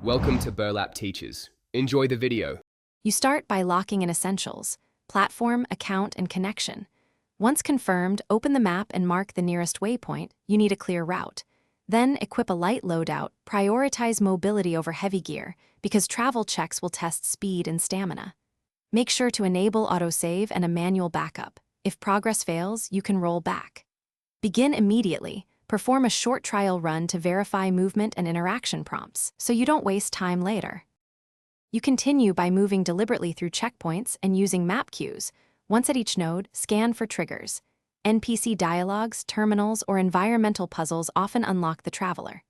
Welcome to Burlap Teachers. Enjoy the video. You start by locking in essentials: platform, account, and connection. Once confirmed, open the map and mark the nearest waypoint. You need a clear route. Then equip a light loadout. Prioritize mobility over heavy gear, because travel checks will test speed and stamina. Make sure to enable autosave and a manual backup. If progress fails, you can roll back. Begin immediately. Perform a short trial run to verify movement and interaction prompts, so you don't waste time later. You continue by moving deliberately through checkpoints and using map cues. Once at each node, scan for triggers. NPC dialogues, terminals, or environmental puzzles often unlock the traveler.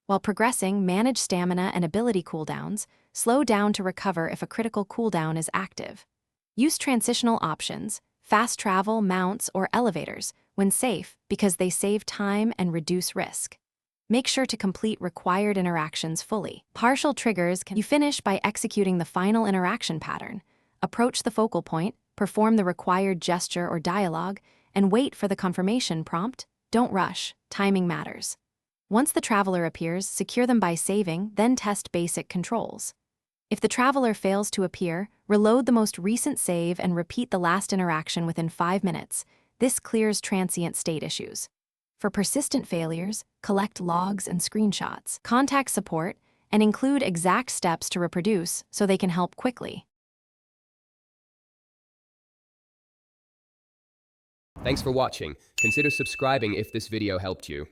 While progressing, manage stamina and ability cooldowns. Slow down to recover if a critical cooldown is active. Use transitional options, fast travel, mounts, or elevators, when safe, because they save time and reduce risk. Make sure to complete required interactions fully. Partial triggers can you finish by executing the final interaction pattern. Approach the focal point, perform the required gesture or dialogue, and wait for the confirmation prompt. Don't rush, timing matters. Once the traveler appears, secure them by saving, then test basic controls. If the traveler fails to appear, reload the most recent save and repeat the last interaction within 5 minutes. This clears transient state issues. For persistent failures, collect logs and screenshots. Contact support and include exact steps to reproduce so they can help quickly. Thanks for watching. Consider subscribing if this video helped you.